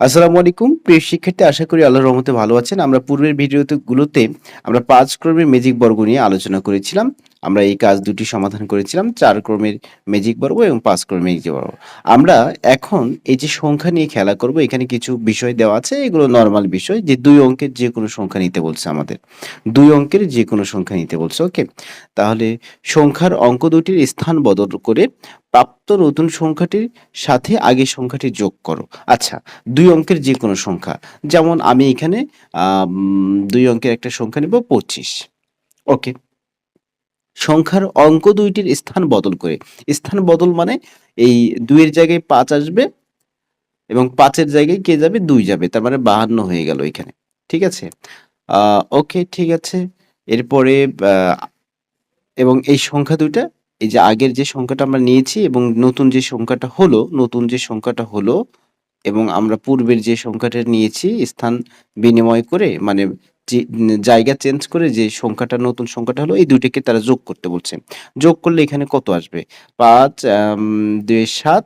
আসসালামু আলাইকুম প্রিয় শিক্ষার্থী, আশা করি আল্লাহর রহমতে ভালো আছেন। আমরা পূর্বের ভিডিওগুলোতে আমরা ৫ ক্রমের ম্যাজিক বর্গ নিয়ে আলোচনা করেছিলাম। আমরা এই কাজ দুটি সমাধান করেছিলাম, ৪ ক্রমের ম্যাজিক বর্গ এবং ৫ ক্রমের ম্যাজিক বর্গ। আমরা এখন এই যে সংখ্যা নিয়ে খেলা করব, এখানে কিছু বিষয় দেওয়া আছে, এগুলো নরমাল বিষয়, যে ২ অঙ্কের যেকোনো সংখ্যা নিতে বলছে আমাদের। ২ অঙ্কের যেকোনো সংখ্যা নিতে বলছে, ওকে? তাহলে সংখ্যার অঙ্ক দুটির স্থান বদল করে প্রাপ্ত নতুন সংখ্যাটির সাথে আগের সংখ্যাটি যোগ করো। আচ্ছা, ২ অঙ্কের যেকোনো সংখ্যা। যেমন আমি এখানে ২ অঙ্কের একটা সংখ্যা নিব ২৫। ওকে। সংখ্যার অঙ্ক দুইটির স্থান বদল করে। স্থান বদল মানে এই ২ এর জায়গায় ৫ আসবে এবং ৫ এর জায়গায় কে যাবে? ২ যাবে। তার মানে ৫২ হয়ে গেল এখানে। ঠিক আছে? আ ওকে, ঠিক আছে। এরপরে আ এবং এই সংখ্যা ২ টা, এই যে আগের যে সংখ্যাটা আমরা নিয়েছি এবং নতুন যে সংখ্যাটা হলো এবং আমরা পূর্বের যে সংখ্যাটা নিয়েছি স্থান বিনিময় করে, মানে যে জায়গা চেঞ্জ করে যে সংখ্যাটা, নতুন সংখ্যাটা হলো, এই ২ টাকে তারা যোগ করতে বলছে। যোগ করলে এখানে কত আসবে? ৫ ২ ৭,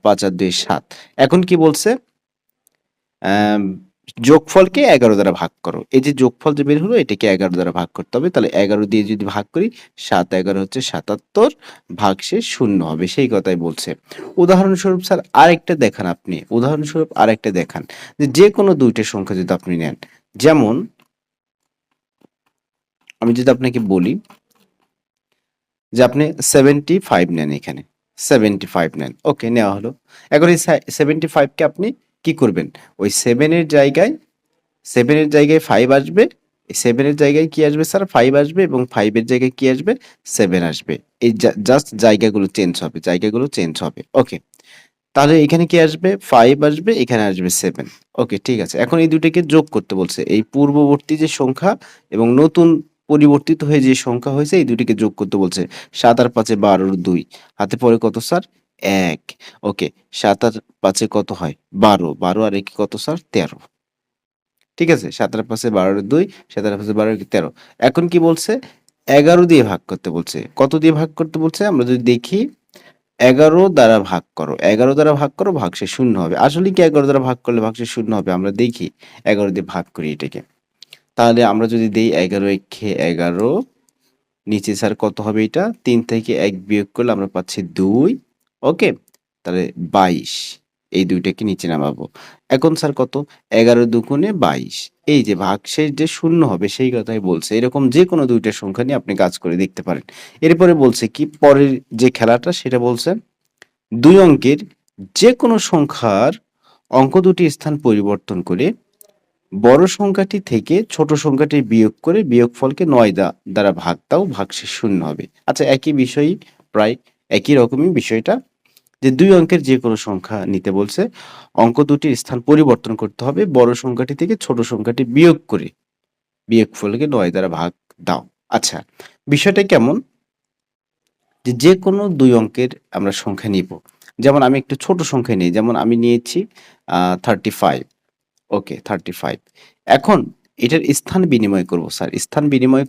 ৫ আর ২ ৭। এখন কি বলছে? অ্যাম যোগফলকে ১১ দ্বারা ভাগ করো। এই যে যোগফল যে বের হলো, এটাকে ১১ দ্বারা ভাগ করতে হবে। তাহলে ১১ দিয়ে যদি ভাগ করি, ৭ ১১ হচ্ছে ৭৭, ভাগশেষ ০ হবে। সেই কথাই বলছে। উদাহরণস্বরূপ স্যার আরেকটা দেখান আপনি। উদাহরণস্বরূপ আরেকটা দেখান। যে যেকোনো ২ টা সংখ্যা যদি আপনি নেন। যেমন আমি যদি আপনাকে বলি যে আপনি 75 নেন এখানে। 75 নেন। ওকে, নেওয়া হলো। এখন এই 75 কে আপনি কি করবেন? ওই 7 এর জায়গায় 7 এর জায়গায় 5 আসবে। এই 7 এর জায়গায় কি আসবে স্যার? 5 আসবে এবং 5 এর জায়গায় কি আসবে? 7 আসবে। এই জাস্ট জায়গাগুলো চেঞ্জ হবে। জায়গাগুলো চেঞ্জ হবে। ওকে। তাহলে এখানে কি আসবে? 5 আসবে, এখানে আসবে 7। ওকে, ঠিক আছে। এখন এই দুটোকে যোগ করতে বলছে। এই পূর্ববর্তী যে সংখ্যা এবং নতুন পরিবর্তিত হয়ে যে সংখ্যা হয়েছে, এই দুটিকে যোগ করতে বলছে। ৭ আর ৫ এ ১২ র ২। হাতে পড়ে কত স্যার? ১। ওকে। ৭ আর ৫ এ কত হয়? ১২। ১২ আর ১ এ কত স্যার? ১৩। ঠিক আছে? ৭ আর ৫ এ ১২ র ২, ৭ আর ৫ এ ১২ ১৩। এখন কি বলছে? ১১ দিয়ে ভাগ করতে বলছে। কত দিয়ে ভাগ করতে বলছে? আমরা যদি দেখি, ১১ দ্বারা ভাগ করো। ১১ দ্বারা ভাগ করো, ভাগশেষ ০ হবে। আসলেই কি ১১ দ্বারা ভাগ করলে ভাগশেষ ০ হবে? আমরা দেখি। ১১ দিয়ে ভাগ করি এটাকে। তাহলে আমরা যদি দেই ১১ এক্কে ১১, নিচে স্যার কত হবে এটা? ৩ থেকে ১ বিয়োগ করলে আমরা পাচ্ছি ২। ওকে? তাহলে ২২। এই ২ টাকে নিচে নামাবো। এখন স্যার কত? ১১ দুগুণে ২২। এই যে ভাগশেষ যে ০ হবে, সেই কথাই বলছে। এরকম যেকোনো ২ টা সংখ্যা নিয়ে আপনি কাজ করে দেখতে পারেন। এরপরে বলছে কি? পরের যে খেলাটা সেটা বলছে, ২ অঙ্কের যেকোনো সংখ্যার অঙ্ক দুটির স্থান পরিবর্তন করে বড় সংখ্যাটি থেকে ছোট সংখ্যাটি বিয়োগ করে বিয়োগফলকে ৯ দ্বারা ভাগ দাও, ভাগশেষ ০ হবে। আচ্ছা, একই বিষয়ই, প্রায় একই রকমই বিষয়টা, যে ২ অঙ্কের যেকোনো সংখ্যা নিতে বলছে। অঙ্ক দুটির স্থান পরিবর্তন করতে হবে। বড় সংখ্যাটি থেকে ছোট সংখ্যাটি বিয়োগ করে বিয়োগফলকে ৯ দ্বারা ভাগ দাও। আচ্ছা, বিষয়টা কেমন? যেকোনো ২ অঙ্কের আমরা সংখ্যা নিব। যেমন আমি একটু ছোট সংখ্যা নিই। যেমন আমি নিয়েছি 35। ওকে, 35। এখন এটার স্থান বিনিময় করব স্যার। স্থান বিনিময়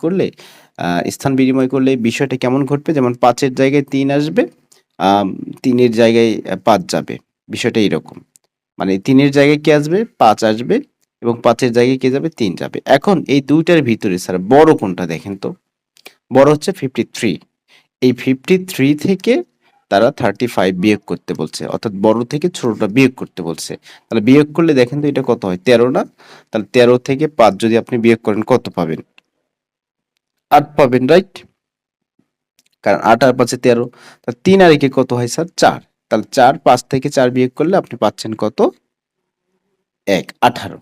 করলে বিষয়টা কেমন ঘটবে? যেমন ৫ এর জায়গায় ৩ আসবে, ৩ এর জায়গায় ৫ যাবে। বিষয়টা এরকম। মানে ৩ এর জায়গায় কি আসবে? ৫ আসবে এবং ৫ এর জায়গায় কে যাবে? ৩ যাবে। এখন এই ২ টার ভিতরে স্যার বড় কোনটা দেখেন তো? বড় হচ্ছে 53। এই 53 থেকে তারা 35 বিয়োগ করতে বলছে। অর্থাৎ বড় থেকে ছোটটা বিয়োগ করতে বলছে। তাহলে বিয়োগ করলে দেখেন তো এটা কত হয়? ১৩ না? তাহলে ১৩ থেকে ৫ যদি আপনি বিয়োগ করেন কত পাবেন? ৮ পাবেন, রাইট? কারণ ৮ আর ৫ এ ১৩। তাহলে ৩ আর ১ এ কত হয় স্যার? ৪। তাহলে ৪, ৫ থেকে ৪ বিয়োগ করলে আপনি পাচ্ছেন কত? ১, ১৮।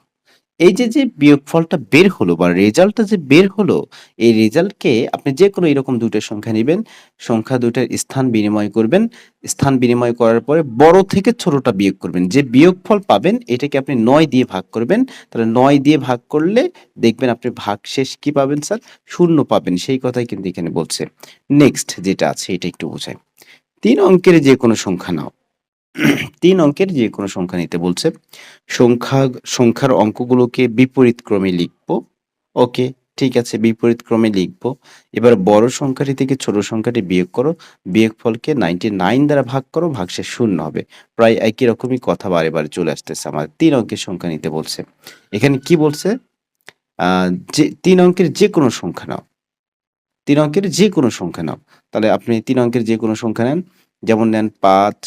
এই যে বিয়োগফলটা বের হলো বা রেজাল্টটা যে বের হলো, এই রেজাল্টকে আপনি যেকোনো এরকম ২ টা সংখ্যা নিবেন। সংখ্যা ২ টার স্থান বিনিময় করবেন। স্থান বিনিময় করার পরে বড় থেকে ছোটটা বিয়োগ করবেন। যে বিয়োগফল পাবেন এটাকে আপনি ৯ দিয়ে ভাগ করবেন। তাহলে ৯ দিয়ে ভাগ করলে দেখবেন আপনি ভাগশেষ কি পাবেন স্যার? ০ পাবেন। সেই কথাই কিন্তু এখানে বলছে। নেক্সট যেটা আছে এটা একটু বোঝাই। ৩ অঙ্কের যেকোনো সংখ্যা নাও। ৩ অঙ্কের যেকোনো সংখ্যা নিতে বলছে। সংখ্যার অঙ্কগুলোকে বিপরীত ক্রমে লিখব। ওকে। ঠিক আছে, বিপরীত ক্রমে লিখবো। এবার বড় সংখ্যাটি থেকে ছোট সংখ্যাটি বিয়োগ করো। বিয়োগফলকে 99 দ্বারা ভাগ করো, ভাগশেষ 0 হবে। প্রায় একই রকমই কথা বারে, বারে চলে আসতেছে। আমাদের 3 অঙ্কের সংখ্যা নিতে বলছে। এখানে কি বলছে? আ যে 3 অঙ্কের যেকোনো সংখ্যা নাও। 3 অঙ্কের যেকোনো সংখ্যা নাও। তাহলে আপনি 3 অঙ্কের যেকোনো সংখ্যা নেন। যেমন নেন ৫,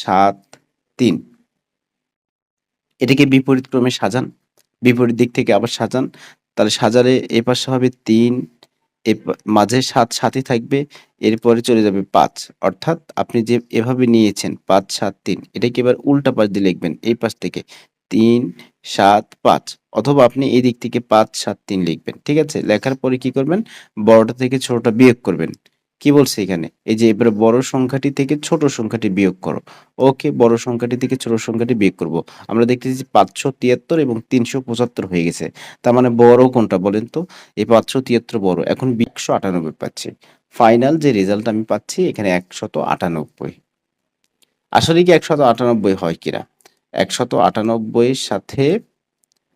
৭, ৩। এটাকে বিপরীত ক্রমে সাজান। বিপরীত দিক থেকে আবার সাজান। তাহলে সাজালে এপাশে হবে ৩, মাঝে ৭ ৭ই থাকবে। এরপরে চলে যাবে ৫। অর্থাৎ আপনি যে এভাবে নিয়েছেন ৫, ৭, ৩ এটাকে এবার উল্টা পাশ দিয়ে লিখবেন। এই পাশ থেকে ৩, ৭, ৫ অথবা আপনি এই দিক থেকে ৫, ৭, ৩ লিখবেন। ঠিক আছে? লেখার পরে কি করবেন? বড়টা থেকে ছোটটা বিয়োগ করবেন। কি বলছে এখানে? এই যে এবারে বড় সংখ্যাটি থেকে ছোট সংখ্যাটি বিয়োগ করো। ওকে, বড় সংখ্যাটি থেকে ছোট সংখ্যাটি বিয়োগ করব। আমরা দেখতেছি ৫৭৩ এবং ৩৭৫ হয়ে গেছে। তার মানে বড় কোনটা বলেন তো? এই ৫৭৩ বড়। এখন ১৯৮ পাচ্ছি। ফাইনাল যে রেজাল্ট আমি পাচ্ছি এখানে ১৯৮। আসলে কি ১৯৮ হয় কিনা? ১৯৮ এর সাথে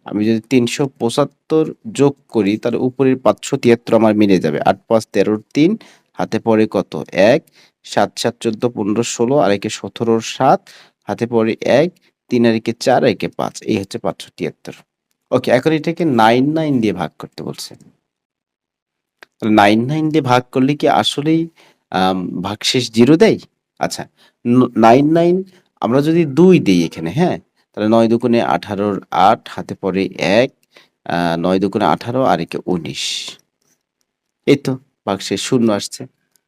আমি যদি ৩৭৫ যোগ করি তাহলে উপরের ৫৭৩ আমার মিলে যাবে। ৮ ৫ ১৩ ৩ হাতে পড়ে কত? ১ ৭ ৭ ১৪ ১৫ ১৬ আর একে ১৭ ৭ হাতে পড়ে ১ ৩ আর একে ৪ আর একে ৫ এই হচ্ছে ৫৭৩। ওকে, এখন এটাকে ৯৯ দিয়ে ভাগ করতে বলছে। ৯৯ দিয়ে ভাগ করলে কি আসলেই ভাগশেষ 0 দেয়? আচ্ছা, ৯৯ আমরা যদি ২ দেই এখানে, হ্যাঁ? তাহলে ৯ দুগুণে ১৮ ৮ হাতে পড়ে ১ ৯ দুগুণে ১৮ আর একে ১৯। এই তো ভাগশেষ ০ আসছে।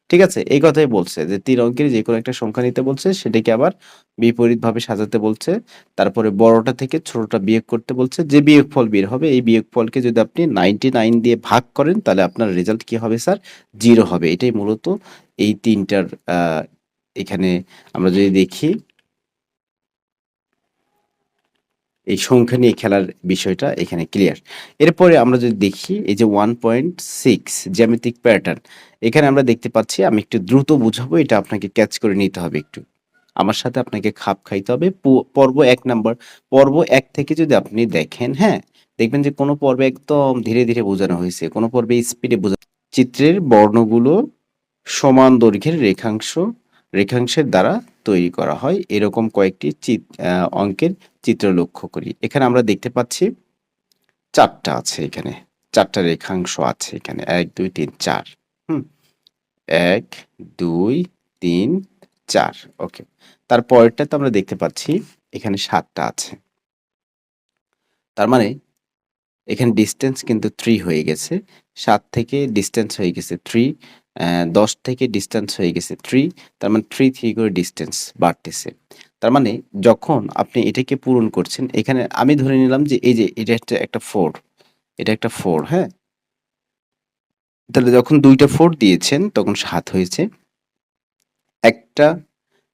ঠিক আছে? এই কথাই বলছে যে ৩ অঙ্কের যেকোনো একটা সংখ্যা নিতে বলছে, সেটাকে আবার বিপরীতভাবে সাজাতে বলছে। তারপরে বড়টা থেকে ছোটটা বিয়োগ করতে বলছে। যে বিয়োগফল বের হবে এই বিয়োগফলকে যদি আপনি ৯৯ দিয়ে ভাগ করেন তাহলে আপনার রেজাল্ট কি হবে স্যার? 0 হবে। এটাই মূলত এই ৩ টার এখানে আমরা যদি দেখি এই সংখ্যা নিয়ে খেলার বিষয়টা এখানে ক্লিয়ার। এরপরে আমরা যদি দেখি এই যে 1.6 জ্যামিতিক প্যাটার্ন, এখানে আমরা দেখতে পাচ্ছি, আমি একটু দ্রুত বুঝাবো, এটা আপনাকে ক্যাচ করে নিতে হবে একটু। আমার সাথে আপনাকে খাপ খাইতে হবে। পর্ব ১ নাম্বার, পর্ব ১ থেকে যদি আপনি দেখেন, হ্যাঁ? দেখবেন যে কোনো পর্বে একদম ধীরে, ধীরে বোঝানো হয়েছে। কোনো পর্বে স্পিডে চিত্রের বর্ণগুলো সমান দৈর্ঘ্যের রেখাংশের দ্বারা তৈরি করা হয়। এরকম কয়েকটি অঙ্কের চিত্র লক্ষ্য করি। এখানে আমরা দেখতে পাচ্ছি ৪ টা আছে এখানে। ৪ টা রেখাংশ আছে এখানে। ১, ২, ৩, ৪। হুম? ১, ২, ৩, ৪। ওকে। তার পরেরটাতে আমরা দেখতে পাচ্ছি এখানে ৭ টা আছে। তার মানে এখানে ডিসট্যান্স কিন্তু ৩ হয়ে গেছে। ৭ থেকে ডিসট্যান্স হয়ে গেছে ৩, ১০ থেকে ডিসট্যান্স হয়ে গেছে ৩। তার মানে ৩, ৩ করে ডিসট্যান্স বাড়তেছে। তার মানে যখন আপনি এটাকে পূরণ করছেন, এখানে আমি ধরে নিলাম যে এই যে এটা হচ্ছে একটা ৪, এটা একটা ৪, হ্যাঁ? তাহলে যখন ২ টা ৪ দিয়েছেন তখন ৭ হয়েছে। একটা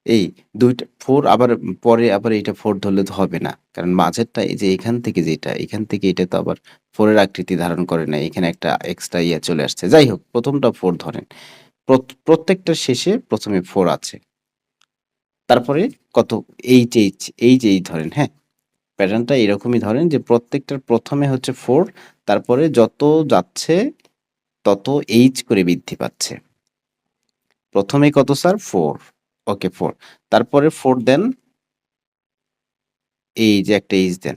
এই ২ টা ৪ আবার পরে আবার এইটা ৪ ধরলে তো হবে না। কারণ মাঝেরটা এই যে এখান থেকে যেটা, এখান থেকে এটা তো আবার ৪ এর আকৃতি ধারণ করে নাই। এখানে একটা এক্সট্রা চলে আসছে। যাই হোক, ১ম টা ৪ ধরেন। প্রত্যেকটার শেষে ১ম এ ৪ আছে। তারপরে কত? এইচ ধরেন, হ্যাঁ? প্যাটার্নটা এরকমই ধরেন যে প্রত্যেকটার ১ম এ হচ্ছে ৪, তারপরে যত যাচ্ছে তত এইচ করে বৃদ্ধি পাচ্ছে। ১ম এ কত স্যার? ৪। ওকে, ৪। তারপরে ৪ দেন, এই যে একটা এইচ দেন।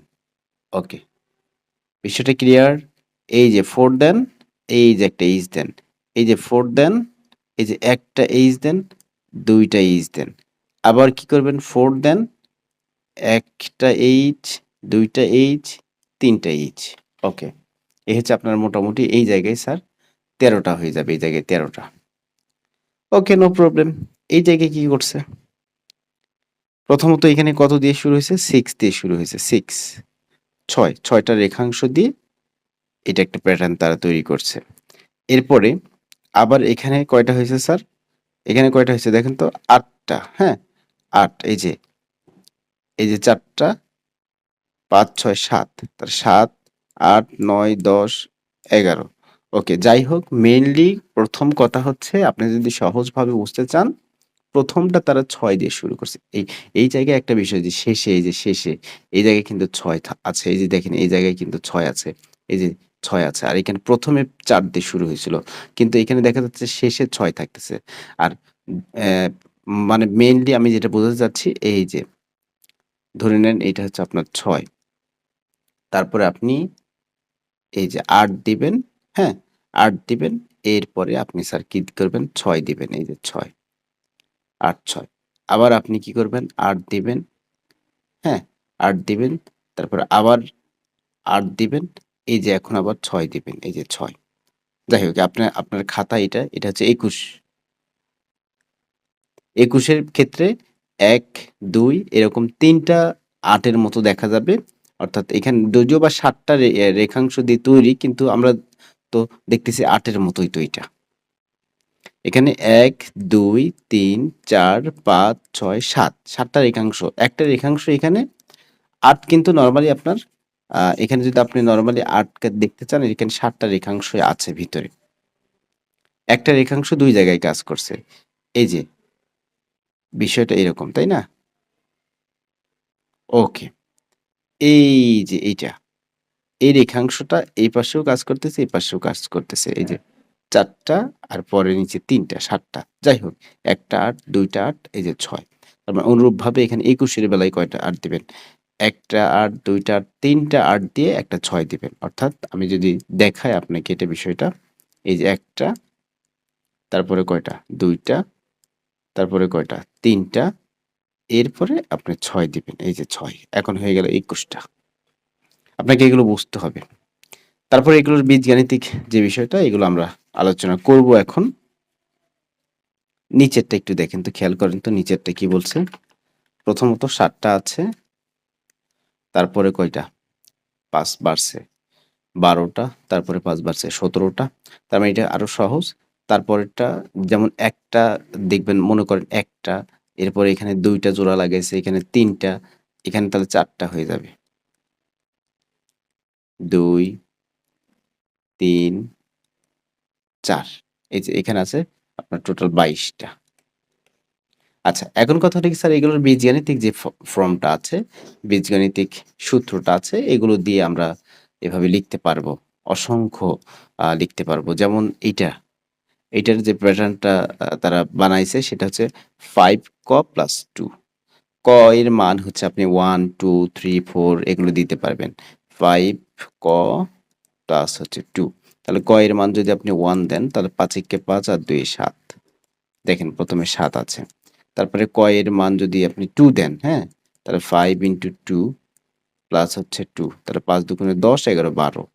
ওকে। বিষয়টা ক্লিয়ার? এই যে ৪ দেন, এই যে একটা এইচ দেন। এই যে ৪ দেন, এই যে একটা এইচ দেন, ২ টা এইচ দেন। আবার কি করবেন? ৪ দেন, একটা এইচ, ২ টা এইচ, ৩ টা এইচ। ওকে। এই হচ্ছে আপনার মোটামুটি এই জায়গায় স্যার ১৩ টা হয়ে যাবে। এই জায়গায় ১৩ টা। ওকে, নো প্রবলেম। এই জায়গায় কি করছে? প্রথমত এখানে কত দিয়ে শুরু হয়েছে? 6 দিয়ে শুরু হয়েছে। 6, ৬ টা রেখাংশ দিয়ে এটা একটা প্যাটার্ন তারা তৈরি করছে। এরপরে আবার এখানে কয়টা হয়েছে স্যার? এখানে কয়টা হয়েছে দেখেন তো? ৮ টা, হ্যাঁ? ৮, এই যে ৪ টা, ৫, ৬, ৭। তাহলে ৭, ৮, ৯, ১০, ১১। ওকে, যাই হোক, মেইনলি ১ম কথা হচ্ছে আপনি যদি সহজভাবে বুঝতে চান, ১ম টা তারা ৬ দিয়ে শুরু করছে। এই জায়গায় একটা বিষয় যে শেষে, এই যে শেষে এই জায়গায় কিন্তু ৬ আছে। এই যে দেখেন এই জায়গায় কিন্তু ৬ আছে। এই যে 6 আছে। আর এখানে ১ম এ ৪ দিয়ে শুরু হয়েছিল। কিন্তু এখানে দেখা যাচ্ছে শেষে ৬ থাকতেছে। আর অ্যা মানে মেইনলি আমি যেটা বোঝাতে চাচ্ছি এই যে ধরে নেন এটা হচ্ছে আপনার ৬। তারপরে আপনি এই যে ৮ দিবেন, হ্যাঁ? ৮ দিবেন। এরপরে আপনি স্যার কি করবেন? ৬ দিবেন। এই যে ৬, ৮, ৬। আবার আপনি কি করবেন? ৮ দিবেন, হ্যাঁ? ৮ দিবেন। তারপরে আবার ৮ দিবেন। এই যে এখন আবার ৬ দিবেন। এই যে ৬। যাই হোক আপনার খাতা এটা হচ্ছে ২১। ২১ এর ক্ষেত্রে ১, ২ এরকম ৩ টা ৮ এর মতো দেখা যাবে। অর্থাৎ এখানে যদিও বা ৭ টা রেখাংশ দিয়ে তৈরি কিন্তু আমরা তো দেখতেছি ৮ এর মতোই তো এইটা। এখানে ১, ২, ৩, ৪, ৫, ৬, ৭, ৭ টা রেখাংশ। একটা রেখাংশ এখানে ৮ কিন্তু নরমালি আপনার এখানে যদি আপনি নরমালি ৮ কে দেখতে চান এখানে ৭ টা রেখাংশই আছে ভিতরে। একটা রেখাংশ ২ জায়গায় কাজ করছে। এই যে বিষয়টা এরকম, তাই না? ওকে। এই যে এইটা। এই রেখাংশটা এই পাশেও কাজ করতেছে, এই পাশেও কাজ করতেছে। এই যে ৪ টা আর পরে নিচে ৩ টা, ৭ টা। যাই হোক ১ টা ৮, ২ টা ৮, এই যে ৬। তার মানে অনুরূপভাবে এখানে ২১ এর বেলায় কয়টা ৮ দিবেন? ১ টা ৮, ২ টা ৮, ৩ টা ৮ দিয়ে একটা ৬ দিবেন। অর্থাৎ আমি যদি দেখাই আপনাকে এটা বিষয়টা, এই যে ১ টা, তারপরে কয়টা? ২ টা, তারপরে কয়টা? ৩ টা, এরপরে আপনি ৬ দিবেন। এই যে ৬। এখন হয়ে গেল ২১ টা। আপনাকে এগুলো বুঝতে হবে। তারপরে এগুলোর বীজগাণিতিক যে বিষয়টা এগুলো আমরা আলোচনা করব এখন। নিচেরটা একটু দেখেন তো খেয়াল করেন তো নিচেরটা কি বলছে? প্রথমত ৭ টা আছে, তারপরে কয়টা? ৫ বাড়ছে ১২ টা, তারপরে ৫ বাড়ছে ১৭ টা। তার মানে এটা আরো সহজ। তারপরেরটা যেমন একটা দেখবেন মনে করেন একটা, এরপরে এখানে ২ টা জোড়া লাগাইছে, এখানে ৩ টা, এখানে তাহলে ৪ টা হয়ে যাবে। ২, ৩, ৪। এই যে এখানে আছে আপনার টোটাল ২২ টা। আচ্ছা, এখন কথা হলো কি স্যার এগুলোর বীজগাণিতিক যে ফর্মটা আছে, বীজগাণিতিক সূত্রটা আছে এগুলো দিয়ে আমরা এভাবে লিখতে পারবো। অসংখ্য লিখতে পারবো। যেমন এইটার যে প্যাটার্নটা তারা বানাইছে সেটা হচ্ছে 5 ক প্লাস 2। ক এর মান হচ্ছে আপনি 1, 2, 3, 4 এগুলো দিতে পারবেন। 5 ক প্লাস হচ্ছে 2। তাহলে ক এর মান যদি আপনি 1 দেন তাহলে ৫ একে ৫ আর ২ এ ৭। দেখেন ১ম এ ৭ আছে। তারপরে ক এর মান যদি আপনি 2 দেন, হ্যাঁ? তাহলে 5 ইনটু 2 প্লাস হচ্ছে 2 তাহলে ৫ দুগুণে ১০, ১১, ১২।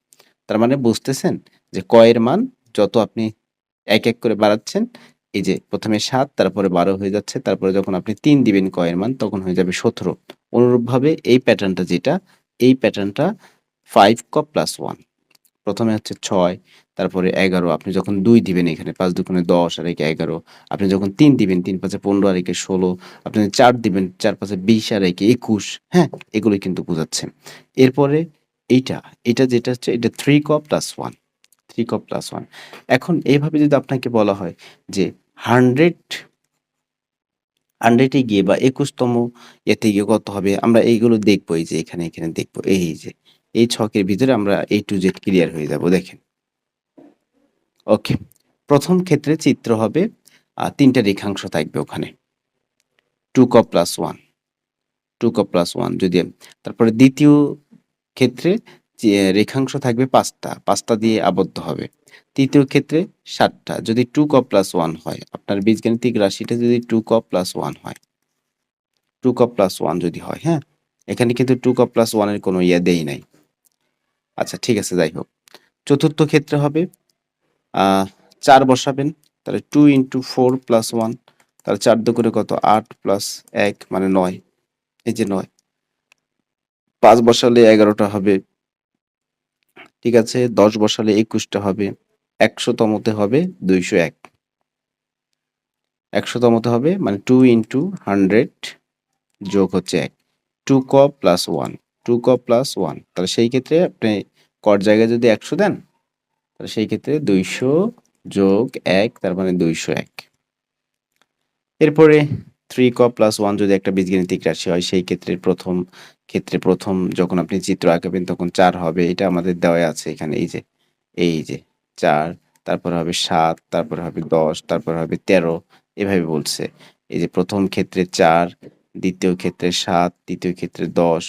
তার মানে বুঝতেছেন যে ক এর মান যত আপনি এক করে বাড়াচ্ছেন, এই যে ১ম এ ৭ তারপরে ১২ হয়ে যাচ্ছে। তারপরে যখন আপনি ৩ দিবেন ক এর মান তখন হয়ে যাবে ১৭। অনুরূপভাবে এই প্যাটার্নটা যেটা, এই প্যাটার্নটা 5 ক প্লাস 1 প্রথমে হচ্ছে ৬, তারপরে ১১ আপনি যখন ২ দিবেন এখানে ৫ দুগুণে ১০ আর একে ১১। আপনি যখন ৩ দিবেন ৩ ৫ এ ১৫ আর একে ১৬। আপনি ৪ দিবেন ৪ ৫ এ ২০ আর একে ২১, হ্যাঁ? এগুলোই কিন্তু বুঝাচ্ছে। এরপরে এইটা, এটা যেটা হচ্ছে এটা ৩ ক প্লাস 1, 3 ক প্লাস 1। এখন এইভাবে যদি আপনাকে বলা হয় যে 100 এ গিয়ে বা ২১ তম এতে গিয়ে কত হবে? আমরা এইগুলো দেখব এই যে এখানে দেখব। এই যে এই ছকের ভিতরে আমরা A to Z ক্লিয়ার হয়ে যাব দেখেন। ওকে। ১ম ক্ষেত্রে চিত্র হবে ৩ টা রেখাংশ থাকবে ওখানে। 2 ক প্লাস 1, 2 ক প্লাস 1 যদি তারপরে ২য় ক্ষেত্রে যে রেখাংশ থাকবে ৫ টা, ৫ টা দিয়ে আবদ্ধ হবে। ৩য় ক্ষেত্রে ৭ টা যদি 2 ক প্লাস 1 হয়, আপনার বীজগাণিতিক রাশিটা যদি 2 ক প্লাস 1 হয়, 2 ক প্লাস 1 যদি হয়, হ্যাঁ? এখানে কিন্তু 2 ক প্লাস 1 এর কোনো দেই নাই। আচ্ছা ঠিক আছে যাই হোক। ৪র্থ ক্ষেত্রে হবে আ ৪ বসাবেন। তাহলে 2 ইনটু 4 প্লাস 1 তাহলে ৪ দুগুণে কত? ৮ প্লাস ১ মানে ৯। এই যে ৯। ৫ বসালে ১১ টা হবে। ঠিক আছে? ১০ বসালে ২১ টা হবে। ১০০ তমতে হবে ২০১। ১০০ তমতে হবে মানে 2 ইনটু 100 যোগ হচ্ছে ১। 2 ক প্লাস 1, 2 ক প্লাস 1 তাহলে সেই ক্ষেত্রে আপনি কর জায়গায় যদি ১০০ দেন তাহলে সেই ক্ষেত্রে ২০০ যোগ ১ তার মানে ২০১। এরপরে 3 ক প্লাস 1 যদি একটা বীজগাণিতিক রাশি হয় সেই ক্ষেত্রে প্রথম যখন আপনি চিত্র আঁকাবেন তখন ৪ হবে। এটা আমাদের দেওয়া আছে এখানে এই যে এই যে 4, তারপরে হবে 7, তারপরে হবে 10, তারপরে হবে 13, এভাবে বলছে। এই যে প্রথম ক্ষেত্রে 4, দ্বিতীয় ক্ষেত্রে 7, তৃতীয় ক্ষেত্রে 10,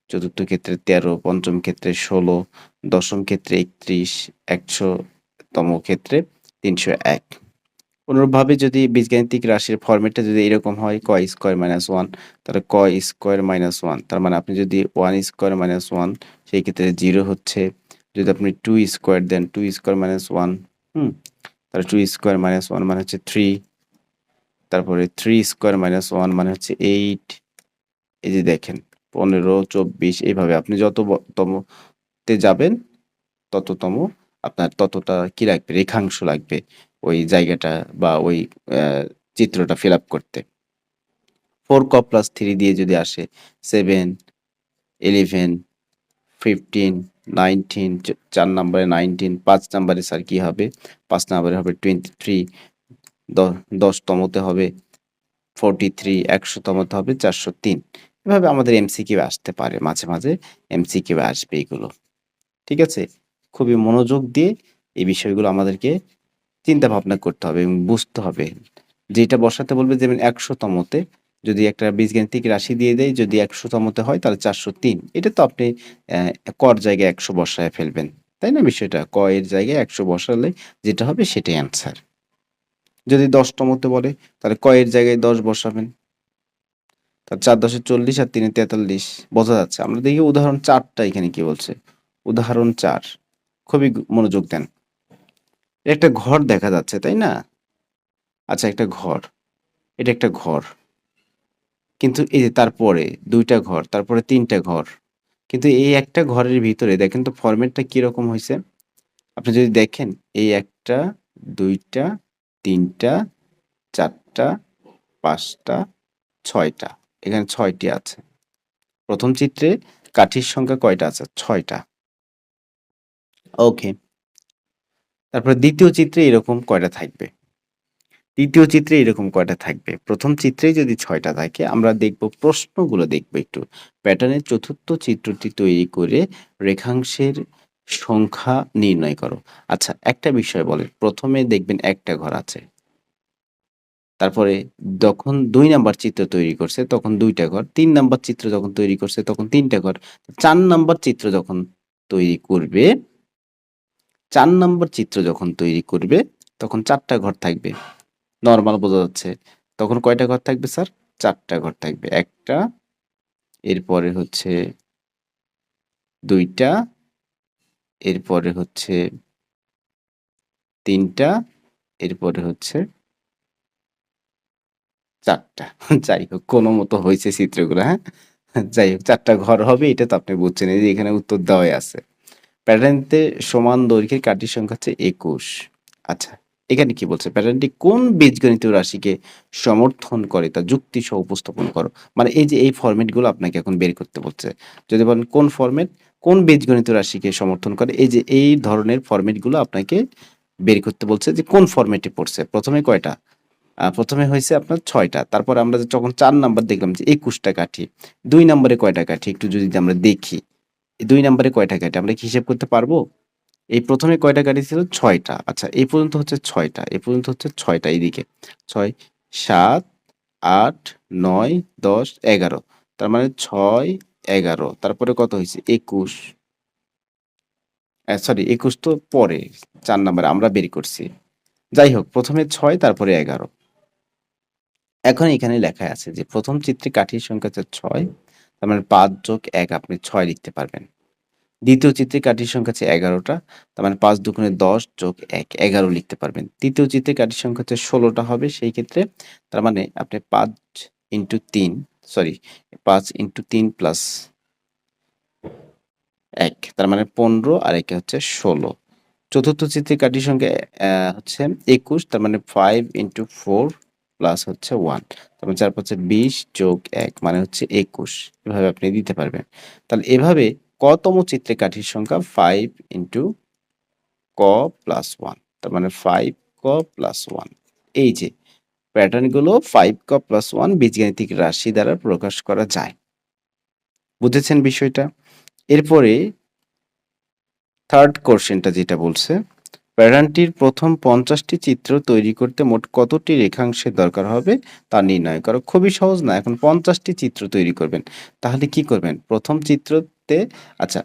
চতুর্থ ক্ষেত্রে 13, পঞ্চম ক্ষেত্রে 16, দশম ক্ষেত্রে 31, 100তম ক্ষেত্রে 301। অনুরূপভাবে যদি বীজগাণিতিক রাশির ফরম্যাটটা যদি এরকম হয় ক স্কয়ার মাইনাস 1, তাহলে ক স্কয়ার মাইনাস 1, তার মানে আপনি যদি 1 স্কয়ার মাইনাস 1, সেই ক্ষেত্রে 0 হচ্ছে। যদি আপনি 2 স্কয়ার দেন, 2 স্কয়ার মাইনাস 1, তাহলে 2 স্কয়ার মাইনাস 1 মানে হচ্ছে 3, তারপরে 3 স্কয়ার মাইনাস 1 মানে হচ্ছে 8। এই যে দেখেন 15, 24, এইভাবে আপনি যত তমতে যাবেন তততম আপনার ততটা কি লাগবে, রেখাংশ লাগবে ওই জায়গাটা বা ওই চিত্রটা ফিল আপ করতে। 4 ক প্লাস 3 দিয়ে যদি আসে 7, 11, 15, 19, 4 নম্বরে 19, 5 নম্বরে স্যার কি হবে, 5 নম্বরে হবে 23, 10তমতে হবে 43, 100তমতে হবে 403। এভাবে আমাদের এমসিকিউ আসতে পারে, মাঝে মাঝে এমসিকিউ আসবে এগুলো। ঠিক আছে? খুবই মনোযোগ দিয়ে এই বিষয়গুলো আমাদেরকে চিন্তা ভাবনা করতে হবে এবং বুঝতে হবে। যেটা বসাতে বলবে, যেমন 100তমতে যদি একটা বীজগাণিতিক রাশি দিয়ে দেয়, যদি 100তমতে হয় তাহলে 403। এটা তো আপনি কর জায়গায় 100 বসায় ফেলবেন। তাই না বিষয়টা? ক এর জায়গায় 100 বসালে যেটা হবে সেটাই অ্যান্সার। যদি 10তমতে বলে তাহলে ক এর জায়গায় 10 বসাবেন। তার 4 10 40 আর 3 43। বোঝা যাচ্ছে? আমরা দেখি উদাহরণ 4টা এখানে কি বলছে। উদাহরণ 4, খুবই মনোযোগ দেন। একটা ঘর দেখা যাচ্ছে, তাই না? আচ্ছা, একটা ঘর। এটা একটা ঘর। কিন্তু এই যে তারপরে ২টা ঘর, তারপরে ৩টা ঘর। কিন্তু এই একটা ঘরের ভিতরে দেখেন তো ফরমেটটা কিরকম হইছে? আপনি যদি দেখেন এই ১টা, ২টা, ৩টা, ৪টা, ৫টা, ৬টা। এখানে ৬টি আছে। প্রথম চিত্রে কাঠির সংখ্যা কয়টা আছে? ৬টা। ওকে। তারপরে দ্বিতীয় চিত্রে এরকম কয়টা থাকবে? তৃতীয় চিত্রে এরকম কয়টা থাকবে? প্রথম চিত্রেই যদি ৬টা থাকে, আমরা দেখব প্রশ্নগুলো দেখব একটু। প্যাটার্নের চতুর্থ চিত্রটি তৈরি করে রেখাংশের সংখ্যা নির্ণয় করো। আচ্ছা, একটা বিষয় বলেন, ১ম এ দেখবেন একটা ঘর আছে। তারপরে যখন ২ নাম্বার চিত্র তৈরি করছে তখন ২টা ঘর, ৩ নাম্বার চিত্র যখন তৈরি করছে তখন ৩টা ঘর, ৪ নাম্বার চিত্র যখন তৈরি করবে ৪ নাম্বার চিত্র যখন তৈরি করবে তখন ৪টা ঘর থাকবে। নরমাল বোঝা যাচ্ছে। তখন কয়টা ঘর থাকবে স্যার? ৪টা ঘর থাকবে। ১টা, এরপরে হচ্ছে ২টা, এরপরে হচ্ছে ৩টা, এরপরে হচ্ছে ৪টা। যাই হোক, কোনমত হইছে চিত্রগুলো, হ্যাঁ? যাই হোক, ৪টা ঘর হবে এটা তো আপনি বুঝছেন। এই যে এখানে উত্তর দেওয়াই আছে। প্যাটার্নটিতে সমান দৈর্ঘ্যের কাঠির সংখ্যা হচ্ছে ২১। আচ্ছা, এখানে কি বলছে? প্যাটার্নটি কোন বীজগণিতীয় রাশিকে সমর্থন করে তা যুক্তি সহ উপস্থাপন করো। মানে এই যে এই ফরম্যাট গুলো আপনাকে এখন বের করতে বলছে। যদি বলেন কোন ফরম্যাট, কোন বীজগণিতীয় রাশিকে সমর্থন করে, এই যে এই ধরনের ফরম্যাট গুলো আপনাকে বের করতে বলছে যে কোন ফরম্যাটে পড়ছে। প্রথমে কয়টা? প্রথমে হয়েছে আপনার ৬টা। তারপর আমরা যখন ৪ নাম্বার দেখলাম যে ২১টা কাঠি। ২ নম্বরে কয়টা কাঠি একটু যদি আমরা দেখি। ২ নম্বরে কয়টা কাঠি আমরা কি হিসাব করতে পারবো? এই ১ম এ কয়টা কাঠি ছিল? ৬টা। আচ্ছা, এই পর্যন্ত হচ্ছে ৬টা, এ পর্যন্ত হচ্ছে ৬টা এইদিকে। ৬, ৭, ৮, ৯, ১০, ১১। তার মানে ৬, ১১। তারপরে কত হইছে? ২১। সরি, ২১ তো পরে ৪ নাম্বারে আমরা বের করছি। যাই হোক, ১ম এ ৬, তারপরে ১১। এখন এখানে লেখা আছে যে প্রথম চিত্রে কাঠির সংখ্যা হচ্ছে ৬, তার মানে ৫ যোগ ১ আপনি ৬ লিখতে পারবেন। দ্বিতীয় চিত্রে কাঠির সংখ্যা হচ্ছে ১১টা, তার মানে ৫ দুগুণে ১০ যোগ ১, ১১ লিখতে পারবেন। তৃতীয় চিত্রে কাঠির সংখ্যা হচ্ছে ১৬টা হবে সেই ক্ষেত্রে, তার মানে আপনি ৫ ইন্টু ৩, সরি ৫ ইন্টু ৩ প্লাস ১, তার মানে ১৫ আর একে হচ্ছে ১৬। চতুর্থ চিত্রে কাঠির সংখ্যা হচ্ছে ২১, তার মানে ৫ ইন্টু ৪ প্লাস হচ্ছে ১, তার মানে ৪ ৫ ২০ যোগ ১ মানে হচ্ছে ২১। এভাবে আপনি দিতে পারবেন। তাহলে এভাবে কতম চিত্রে কাঠির সংখ্যা ৫ ইন্টু ক প্লাস 1, তার মানে 5 ক প্লাস 1। এই যে প্যাটার্নগুলো 5 ক প্লাস 1 বীজগাণিতিক রাশি দ্বারা প্রকাশ করা যায়। বুঝেছেন বিষয়টা? এরপরে থার্ড কোশ্চেনটা যেটা বলছে, প্যাটার্নটির প্রথম 50টি চিত্র তৈরি করতে মোট কতটি রেখাংশের দরকার হবে তা নির্ণয় করো। খুবই সহজ না? এখন 50টি চিত্র তৈরি করবেন, তাহলে কি করবেন? প্রথম চিত্রতে আচ্ছা,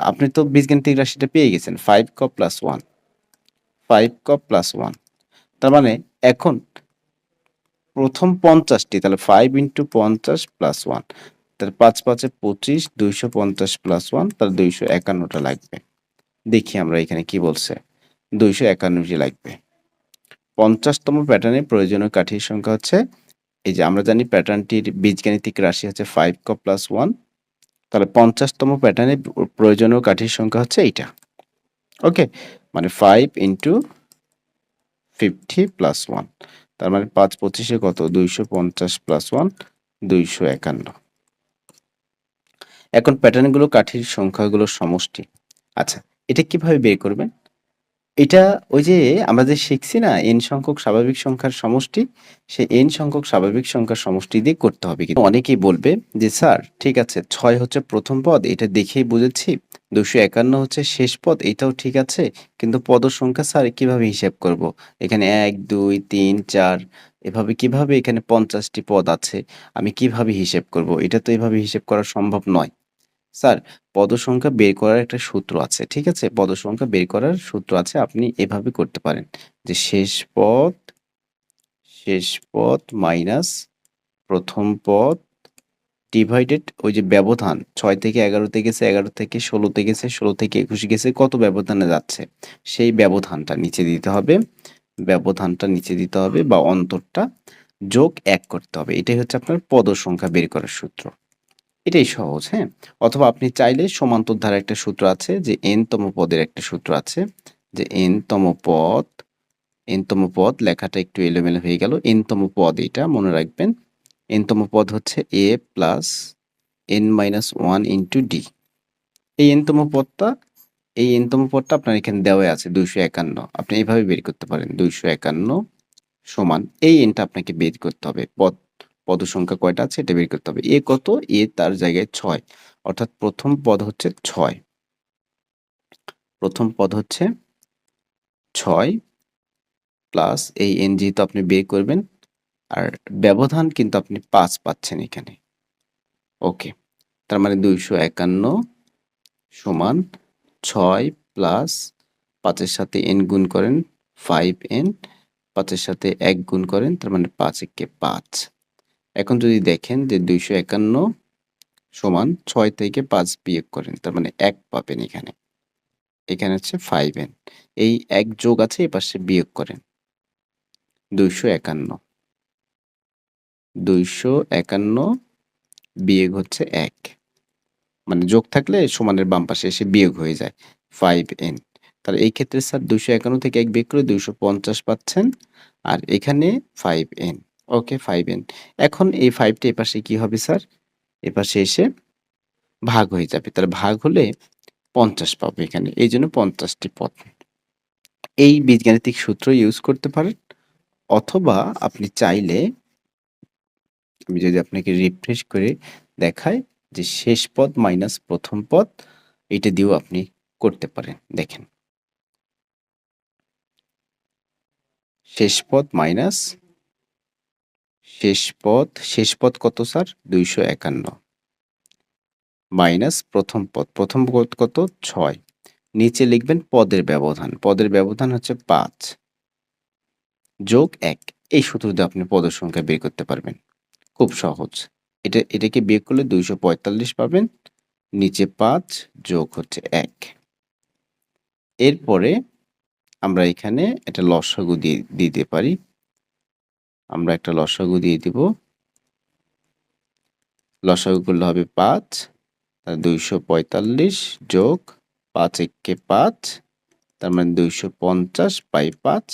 আপনি তো বীজগাণিতিক রাশিটা পেয়ে গেছেন 5 ক প্লাস 1, 5 ক প্লাস 1, তার মানে এখন প্রথম 50টি, তাহলে 5 ইন্টু 50 প্লাস 1, তাহলে 5 5 25, 250 প্লাস 1, তাহলে 251টা লাগবে। দেখি আমরা এখানে কি বলছে, 251টি লাগবে। 50তম প্যাটার্নে প্রয়োজনীয় কাঠির সংখ্যা হচ্ছে, এই যে আমরা জানি প্যাটার্নটির বীজগাণিতিক রাশি হচ্ছে 5 ক প্লাস 1, তাহলে 50তম প্যাটার্নে প্রয়োজনীয় কাঠির সংখ্যা হচ্ছে এইটা। ওকে, মানে 5 ইন্টু 50 প্লাস 1, তার মানে 5 25 কত, 250 প্লাস 1, 251। এখন প্যাটার্নগুলো কাঠির সংখ্যাগুলোর সমষ্টি। আচ্ছা, এটা কিভাবে বের করবেন? এটা ওই যে আমরা যে শিখছি না n সংখ্যক স্বাভাবিক সংখ্যার সমষ্টি, সেই n সংখ্যক স্বাভাবিক সংখ্যার সমষ্টি দিয়ে করতে হবে। কিন্তু অনেকেই বলবে যে স্যার ঠিক আছে 6 হচ্ছে প্রথম পদ, এটা দেখেই বুঝেছি, 251 হচ্ছে শেষ পদ, এটাও ঠিক আছে, কিন্তু পদ সংখ্যা স্যার কিভাবে হিসাব করব? এখানে 1 2 3 4 এভাবে কিভাবে, এখানে 50টি পদ আছে, আমি কিভাবে হিসাব করব? এটা তো এভাবে হিসাব করা সম্ভব নয়। স্যার পদ সংখ্যা বের করার একটা সূত্র আছে, ঠিক আছে? পদ সংখ্যা বের করার সূত্র আছে, আপনি এভাবে করতে পারেন যে শেষ পদ মাইনাস প্রথম পদ ডিভাইডেড ওই যে ব্যবধান, 6 থেকে 11-তে গেছে, 11 থেকে 16-তে গেছে, 16 থেকে 21 গেছে, কত ব্যবধানে যাচ্ছে সেই ব্যবধানটা নিচে দিতে হবে, ব্যবধানটা নিচে দিতে হবে বা অন্তরটা যোগ 1 করতে হবে। এটাই হচ্ছে আপনার পদ সংখ্যা বের করার সূত্র। এটাই সহজ, হ্যাঁ? অথবা আপনি চাইলে সমান্তর ধারার একটা সূত্র আছে, যে n তম পদের একটা সূত্র আছে, যে n তম পদ লেখাটা একটু এলোমেলো হয়ে গেল। n তম পদ এটা মনে রাখবেন। n তম পদ হচ্ছে a plus n minus 1 into D. এই n তম পদটা আপনার এখানে দেওয়া আছে 251। আপনি এইভাবে বের করতে পারেন, 251 সমান এই nটা আপনাকে বের করতে হবে। পদ সংখ্যা কয়টা আছে এটা বের করতে হবে। এ কত? এ তার জায়গায় 6, অর্থাৎ প্রথম পদ হচ্ছে 6। প্রথম পদ হচ্ছে 6 প্লাস এই n যেহেতু আপনি বের করবেন, আর ব্যবধান কিন্তু আপনি 5 পাচ্ছেন এখানে। ওকে, তার মানে 251 সমান 6 প্লাস 5-এর সাথে n গুণ করেন 5n, 5-এর সাথে 1 গুণ করেন, তার মানে 5 একে 5। এখন যদি দেখেন যে 251 সমান 6 থেকে 5 বিয়োগ করেন, তার মানে 1 পাবেন এখানে। এখানে হচ্ছে 5n, এই 1 যোগ আছে, এপাশে বিয়োগ করেন। 251 বিয়োগ হচ্ছে 1, মানে যোগ থাকলে সমানের বাম পাশে এসে বিয়োগ হয়ে যায় 5n। তাহলে এই ক্ষেত্রে স্যার 251 থেকে 1 বিয়োগ করে 250 পাচ্ছেন, আর এখানে 5n। ওকে, 5n। এখন এই 5টা এপাশে কি হবে স্যার? এপাশে এসে ভাগ হয়ে যাবে, তাহলে ভাগ হলে 50 পাবো এখানে, এই জন্য 50টি পদ। এই বীজগাণিতিক সূত্র ইউজ করতে পারেন, অথবা আপনি চাইলে, আমি যদি আপনাকে রিফ্রেশ করে দেখাই, যে শেষ পদ মাইনাস প্রথম পদ, এটা দিয়েও আপনি করতে পারেন। দেখেন, শেষ পদ মাইনাস শেষ পদ কত স্যার? 251 মাইনাস প্রথম পদ কত? 6। নিচে লিখবেন পদের ব্যবধান হচ্ছে 5 যোগ 1। এই সূত্র দিয়ে আপনি পদের সংখ্যা বের করতে পারবেন, খুব সহজ। এটাকে বিয়োগ করলে 245 পাবেন, নিচে 5 যোগ হচ্ছে 1। এরপরে আমরা এখানে একটা লসাগু দিয়ে দিতে পারি। আমরা একটা লসাগু দিয়ে দিব, লসাগু করলে হবে 5, 245 যোগ 5 একে 5, তার মানে 250 বাই 5,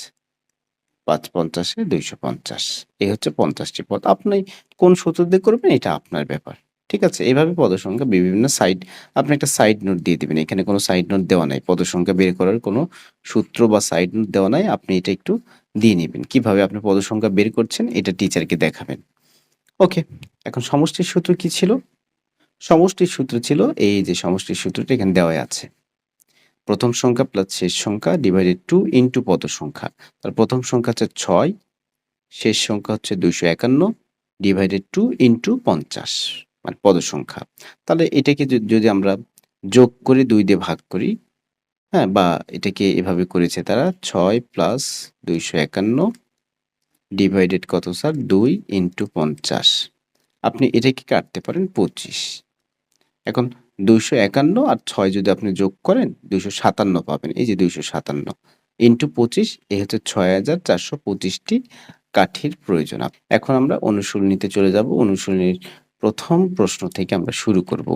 5 50-এ 250। এই হচ্ছে 50টি পদ। আপনি কোন সূত্র দিয়ে করবেন এটা আপনার ব্যাপার। ঠিক আছে? এভাবে পদ সংখ্যা বিভিন্ন সাইড, আপনি একটা সাইড নোট দিয়ে দিবেন। এখানে কোনো সাইড নোট দেওয়া নাই। পদ সংখ্যা বের করার কোনো সূত্র বা সাইড নোট দেওয়া নাই। আপনি এটা একটু দিয়ে নিবেন। কিভাবে আপনি পদ সংখ্যা বের করছেন এটা টিচারকে দেখাবেন। ওকে, এখন সমষ্টির সূত্র কি ছিল? সমষ্টির সূত্র ছিল এই যে সমষ্টির সূত্রটা এখানে দেওয়া আছে। প্রথম সংখ্যা প্লাস শেষ সংখ্যা ডিভাইডেড 2 ইনটু পদ সংখ্যা। তার প্রথম সংখ্যা হচ্ছে 6, শেষ সংখ্যা হচ্ছে 251 ডিভাইডেড 2 ইনটু 50 মানে পদ সংখ্যা। তাহলে এটাকে যদি আমরা যোগ করে 2 দিয়ে ভাগ করি, হ্যাঁ? বা এটাকে এভাবে করেছে তারা 6 প্লাস 251 ডিভাইডেড কত স্যার? 2 ইনটু 50। আপনি এটাকে কাটতে পারেন 25। এখন 251 আর 6 যদি আপনি যোগ করেন 257 পাবেন। এই যে 257 ইনটু 25, এই হচ্ছে 6425টি কাঠির প্রয়োজন। এখন আমরা অনুশীলনীতে চলে যাব। অনুশীলনীর প্রথম প্রশ্ন থেকে আমরা শুরু করব।